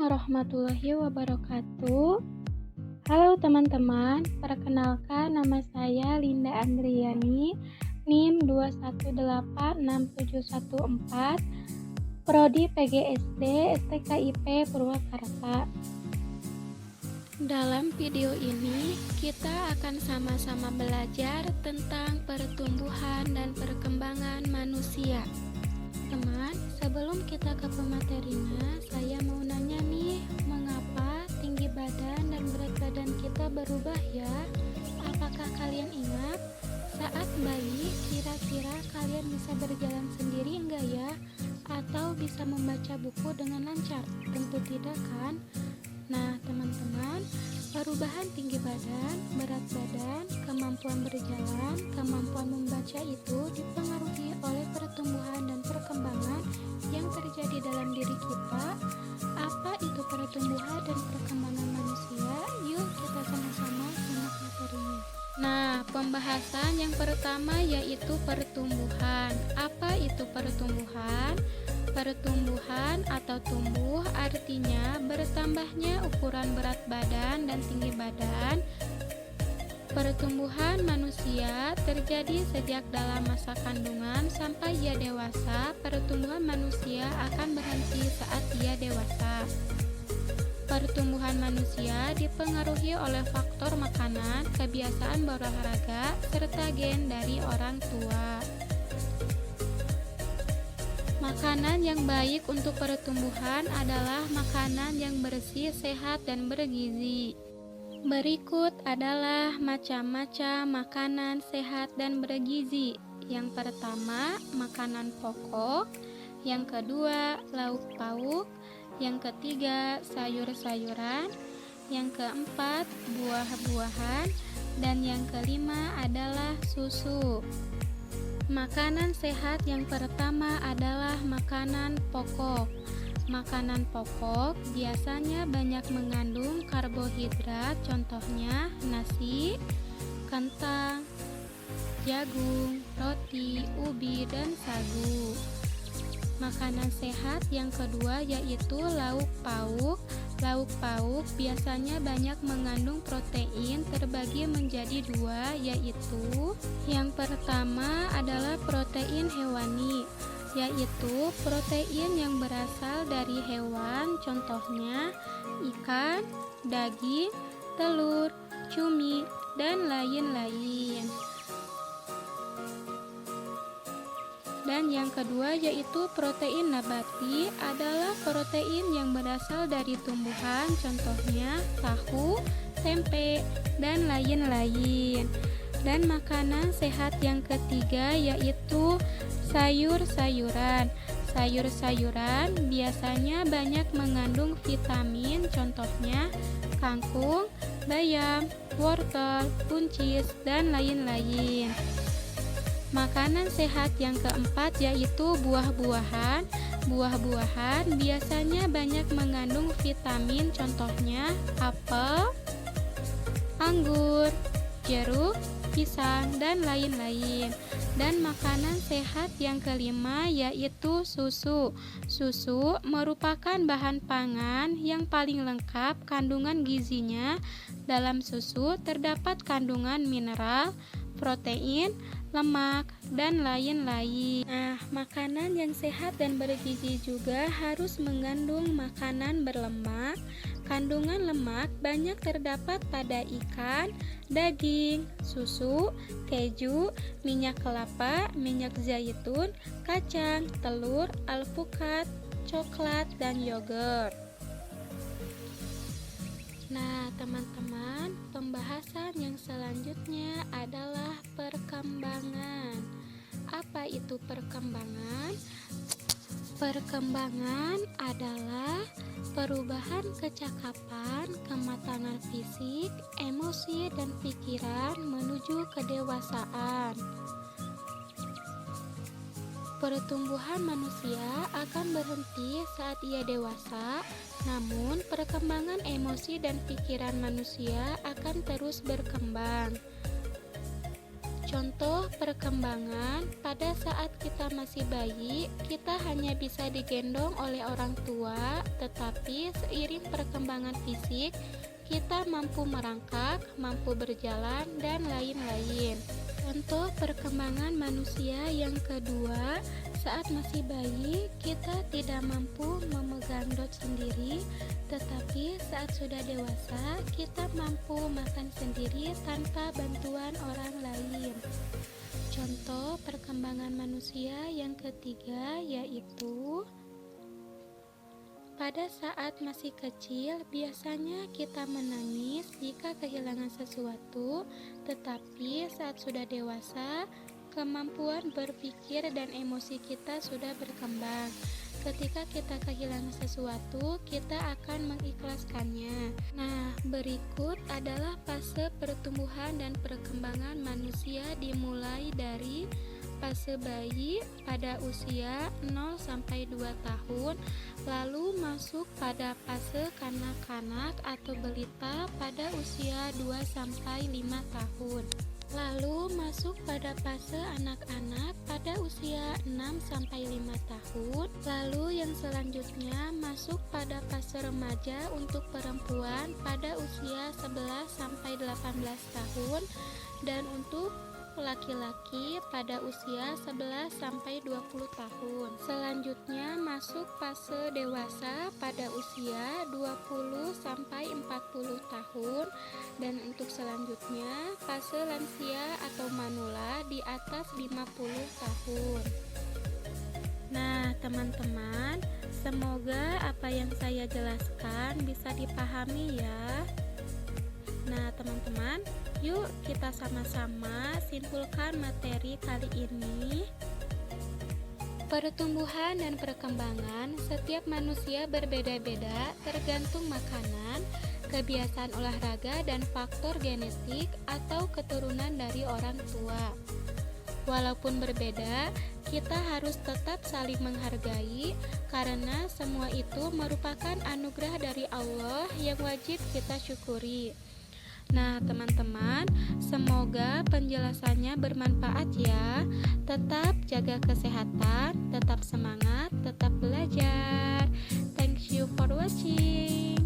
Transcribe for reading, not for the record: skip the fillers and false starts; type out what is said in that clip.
warahmatullahi wabarakatuh. Halo teman-teman, perkenalkan nama saya Linda Andriani, NIM 2186714, Prodi PGSD STKIP Purwakarta. Dalam video ini, kita akan sama-sama belajar tentang pertumbuhan dan perkembangan manusia. Teman, sebelum kita ke pematerinya, saya mau nanya nih, mengapa tinggi badan dan berat badan kita berubah ya? Apakah kalian ingat? Saat bayi, kira-kira kalian bisa berjalan sendiri enggak ya? Atau bisa membaca buku dengan lancar? Tentu tidak kan? Nah, teman-teman, perubahan tinggi badan, berat badan, kemampuan berjalan, kemampuan membaca itu dipengaruhi oleh pertumbuhan dan perkembangan yang terjadi dalam diri kita. Apa itu pertumbuhan dan perkembangan manusia? Yuk kita sama-sama simak materinya. Nah, pembahasan yang pertama yaitu pertumbuhan. Apa itu pertumbuhan? Pertumbuhan atau tumbuh artinya bertambahnya ukuran berat badan dan tinggi badan. Pertumbuhan manusia terjadi sejak dalam masa kandungan sampai ia dewasa. Pertumbuhan manusia akan berhenti saat ia dewasa. Pertumbuhan manusia dipengaruhi oleh faktor makanan, kebiasaan berolahraga, serta gen dari orang tua. Makanan yang baik untuk pertumbuhan adalah makanan yang bersih, sehat, dan bergizi. Berikut adalah macam-macam makanan sehat dan bergizi. Yang pertama, makanan pokok. Yang kedua, lauk pauk. Yang ketiga, sayur-sayuran. Yang keempat, buah-buahan. Dan yang kelima adalah susu. Makanan sehat yang pertama adalah makanan pokok. Makanan pokok biasanya banyak mengandung karbohidrat, contohnya nasi, kentang, jagung, roti, ubi, dan sagu. Makanan sehat yang kedua yaitu lauk pauk. Lauk pauk biasanya banyak mengandung protein, terbagi menjadi dua, yaitu yang pertama adalah protein hewani, yaitu protein yang berasal dari hewan, contohnya ikan, daging, telur, cumi, dan lain-lain. Dan yang kedua yaitu protein nabati, adalah protein yang berasal dari tumbuhan, contohnya tahu, tempe, dan lain-lain. Dan makanan sehat yang ketiga yaitu sayur-sayuran. Sayur-sayuran biasanya banyak mengandung vitamin, contohnya kangkung, bayam, wortel, buncis, dan lain-lain. Makanan sehat yang keempat yaitu buah-buahan. Buah-buahan biasanya banyak mengandung vitamin, contohnya apel, anggur, jeruk, pisang, dan lain-lain. Dan makanan sehat yang kelima yaitu susu. Susu merupakan bahan pangan yang paling lengkap kandungan gizinya. Dalam susu terdapat kandungan mineral, protein, lemak, dan lain-lain. Nah, makanan yang sehat dan bergizi juga harus mengandung makanan berlemak. Kandungan lemak banyak terdapat pada ikan, daging, susu, keju, minyak kelapa, minyak zaitun, kacang, telur, alpukat, coklat, dan yogurt. Nah, teman-teman, pembahasan yang selanjutnya adalah perkembangan. Apa itu perkembangan? Perkembangan adalah perubahan kecakapan, kematangan fisik, emosi, dan pikiran menuju kedewasaan. Pertumbuhan manusia akan berhenti saat ia dewasa, namun perkembangan emosi dan pikiran manusia akan terus berkembang. Contoh perkembangan, pada saat kita masih bayi, kita hanya bisa digendong oleh orang tua, tetapi seiring perkembangan fisik, kita mampu merangkak, mampu berjalan, dan lain-lain. Contoh perkembangan manusia yang kedua, saat masih bayi, kita tidak mampu memegang dot sendiri, tetapi saat sudah dewasa, kita mampu makan sendiri tanpa bantuan orang lain. Contoh perkembangan manusia yang ketiga yaitu pada saat masih kecil, biasanya kita menangis jika kehilangan sesuatu, tetapi saat sudah dewasa, kemampuan berpikir dan emosi kita sudah berkembang. Ketika kita kehilangan sesuatu, kita akan mengikhlaskannya. Nah, berikut adalah fase pertumbuhan dan perkembangan manusia dimulai dari fase bayi pada usia 0 sampai 2 tahun, lalu masuk pada fase kanak-kanak atau balita pada usia 2 sampai 5 tahun. Lalu masuk pada fase anak-anak pada usia 6 sampai 5 tahun. Lalu yang selanjutnya masuk pada fase remaja untuk perempuan pada usia 11 sampai 18 tahun dan untuk laki-laki pada usia 11 sampai 20 tahun. Selanjutnya masuk fase dewasa pada usia 20 sampai 40 tahun dan untuk selanjutnya fase lansia atau manula di atas 50 tahun. Nah, teman-teman, semoga apa yang saya jelaskan bisa dipahami ya. Nah, teman-teman, yuk kita sama-sama simpulkan materi kali ini. Pertumbuhan dan perkembangan setiap manusia berbeda-beda tergantung makanan, kebiasaan olahraga, dan faktor genetik atau keturunan dari orang tua. Walaupun berbeda, kita harus tetap saling menghargai karena semua itu merupakan anugerah dari Allah yang wajib kita syukuri. Nah, teman-teman, semoga penjelasannya bermanfaat ya. Tetap jaga kesehatan, tetap semangat, tetap belajar. Thank you for watching.